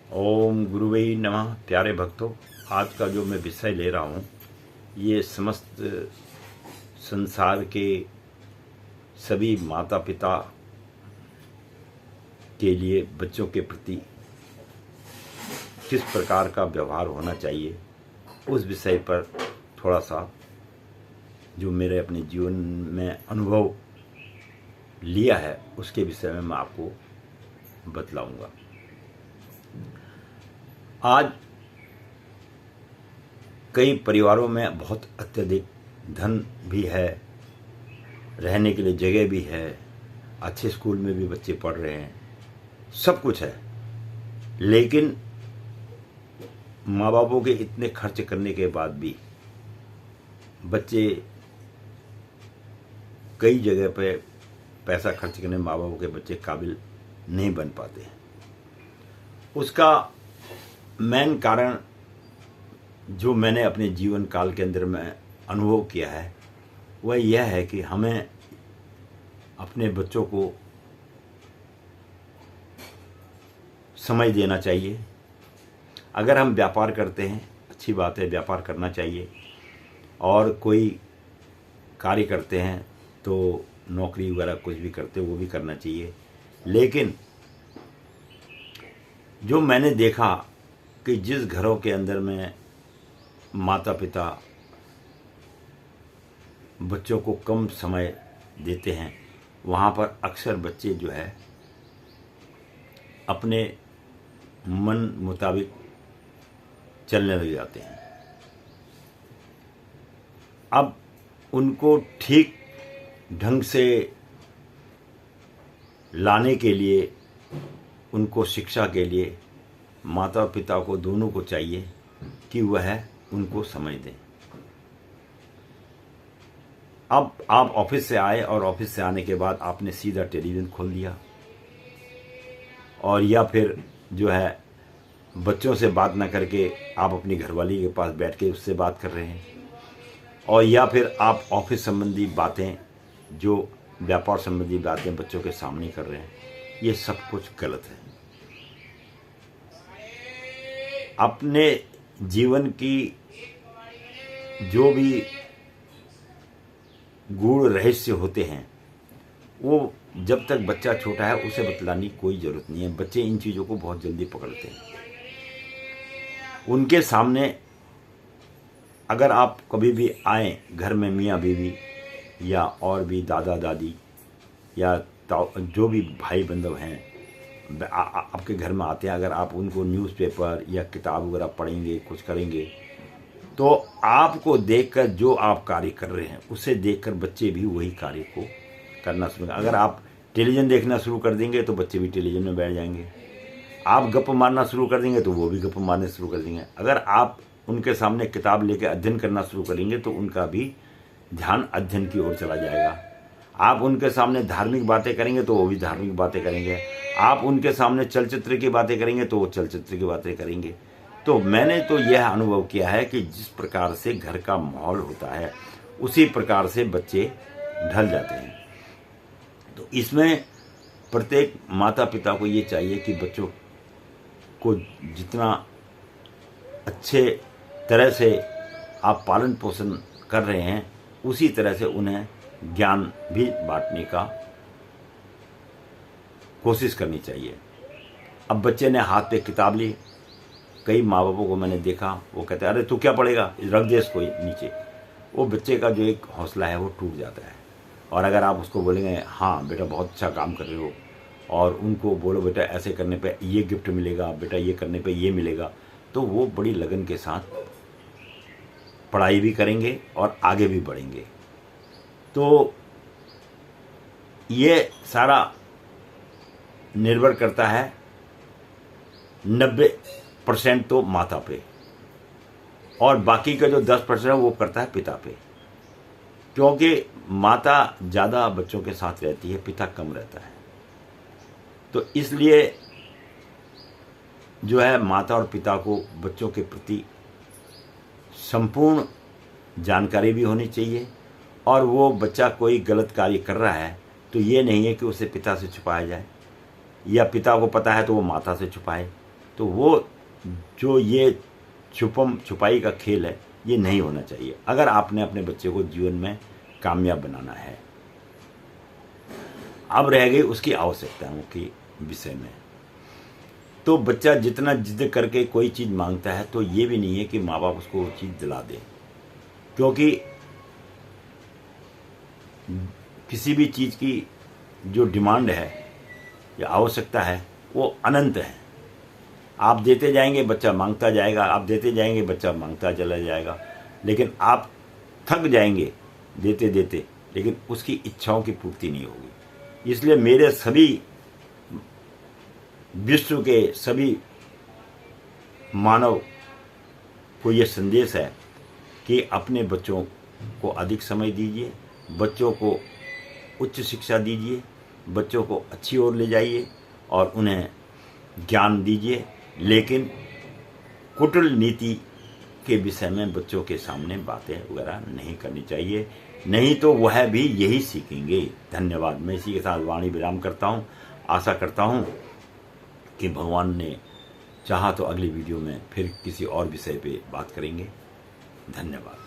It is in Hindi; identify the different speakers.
Speaker 1: ओम गुरुवे नमः। प्यारे भक्तों, आज का जो मैं विषय ले रहा हूँ ये समस्त संसार के सभी माता पिता के लिए बच्चों के प्रति किस प्रकार का व्यवहार होना चाहिए, उस विषय पर थोड़ा सा जो मेरे अपने जीवन में अनुभव लिया है उसके विषय में मैं आपको बतलाऊंगा। आज कई परिवारों में बहुत अत्यधिक धन भी है, रहने के लिए जगह भी है, अच्छे स्कूल में भी बच्चे पढ़ रहे हैं, सब कुछ है, लेकिन माँ बापों के इतने खर्च करने के बाद भी बच्चे कई जगह पे पैसा खर्च करने माँ बापों के बच्चे काबिल नहीं बन पाते हैं। उसका मेन कारण जो मैंने अपने जीवन काल के अंदर में अनुभव किया है वह यह है कि हमें अपने बच्चों को समय देना चाहिए। अगर हम व्यापार करते हैं, अच्छी बात है, व्यापार करना चाहिए, और कोई कार्य करते हैं तो नौकरी वगैरह कुछ भी करते वो भी करना चाहिए। लेकिन जो मैंने देखा कि जिस घरों के अंदर में माता पिता बच्चों को कम समय देते हैं वहाँ पर अक्सर बच्चे जो है अपने मन मुताबिक चलने लग जाते हैं। अब उनको ठीक ढंग से लाने के लिए, उनको शिक्षा के लिए माता पिता को दोनों को चाहिए कि वह उनको समय दें। अब आप ऑफिस से आए और ऑफिस से आने के बाद आपने सीधा टेलीविज़न खोल दिया, और या फिर जो है बच्चों से बात ना करके आप अपनी घरवाली के पास बैठ के उससे बात कर रहे हैं, और या फिर आप ऑफिस संबंधी बातें, जो व्यापार संबंधी बातें बच्चों के सामने कर रहे हैं। ये सब कुछ गलत है। अपने जीवन की जो भी गूढ़ रहस्य होते हैं वो जब तक बच्चा छोटा है उसे बतलाने की कोई ज़रूरत नहीं है। बच्चे इन चीज़ों को बहुत जल्दी पकड़ते हैं। उनके सामने अगर आप कभी भी आए घर में, मियाँ बीवी या और भी दादा दादी या जो भी भाई बंधु हैं आपके घर में आते हैं, अगर आप उनको न्यूज़पेपर या किताब वगैरह पढ़ेंगे, कुछ करेंगे, तो आपको देखकर जो आप कार्य कर रहे हैं उसे देखकर बच्चे भी वही कार्य को करना शुरू करेंगे। अगर आप टेलीविज़न देखना शुरू कर देंगे तो बच्चे भी टेलीविज़न में बैठ जाएंगे। आप गप मारना शुरू कर देंगे तो वो भी गप मारने शुरू कर देंगे। अगर आप उनके सामने किताब लेकर अध्ययन करना शुरू करेंगे तो उनका भी ध्यान अध्ययन की ओर चला जाएगा। आप उनके सामने धार्मिक बातें करेंगे तो वो भी धार्मिक बातें करेंगे। आप उनके सामने चलचित्र की बातें करेंगे तो वो चलचित्र की बातें करेंगे। तो मैंने तो यह अनुभव किया है कि जिस प्रकार से घर का माहौल होता है उसी प्रकार से बच्चे ढल जाते हैं। तो इसमें प्रत्येक माता पिता को ये चाहिए कि बच्चों को जितना अच्छे तरह से आप पालन पोषण कर रहे हैं उसी तरह से उन्हें ज्ञान भी बांटने का कोशिश करनी चाहिए। अब बच्चे ने हाथ पे किताब ली, कई माँ बापों को मैंने देखा वो कहते हैं अरे तू क्या पढ़ेगा, रख दे इसको नीचे। वो बच्चे का जो एक हौसला है वो टूट जाता है। और अगर आप उसको बोलेंगे हाँ बेटा बहुत अच्छा काम कर रहे हो, और उनको बोलो बेटा ऐसे करने पे ये गिफ्ट मिलेगा, बेटा ये करने पे ये मिलेगा, तो वो बड़ी लगन के साथ पढ़ाई भी करेंगे और आगे भी बढ़ेंगे। तो ये सारा निर्भर करता है 90% तो माता पे, और बाकी का जो 10% है वो करता है पिता पे। क्योंकि माता ज़्यादा बच्चों के साथ रहती है, पिता कम रहता है। तो इसलिए जो है माता और पिता को बच्चों के प्रति संपूर्ण जानकारी भी होनी चाहिए, और वो बच्चा कोई गलत कार्य कर रहा है तो तो ये नहीं है कि उसे पिता से छुपाया जाए, या पिता को पता है तो वो माता से छुपाए। तो वो जो ये छुपम छुपाई का खेल है ये नहीं होना चाहिए अगर आपने अपने बच्चे को जीवन में कामयाब बनाना है। अब रह गई उसकी आवश्यकताओं के विषय में। तो बच्चा जितना जिद करके कोई चीज़ मांगता है तो ये भी नहीं है कि माँ बाप उसको वो चीज़ दिला दे, क्योंकि किसी भी चीज़ की जो डिमांड है या आवश्यकता है वो अनंत है। आप देते जाएंगे बच्चा मांगता जाएगा, आप देते जाएंगे बच्चा मांगता चला जाएगा, लेकिन आप थक जाएंगे देते देते, लेकिन उसकी इच्छाओं की पूर्ति नहीं होगी। इसलिए मेरे सभी विश्व के सभी मानव को यह संदेश है कि अपने बच्चों को अधिक समय दीजिए, बच्चों को उच्च शिक्षा दीजिए, बच्चों को अच्छी ओर ले जाइए और उन्हें ज्ञान दीजिए, लेकिन कुटिल नीति के विषय में बच्चों के सामने बातें वगैरह नहीं करनी चाहिए, नहीं तो वह भी यही सीखेंगे। धन्यवाद। मैं इसी के साथ वाणी विराम करता हूँ। आशा करता हूँ कि भगवान ने चाहा तो अगली वीडियो में फिर किसी और विषय पे बात करेंगे। धन्यवाद।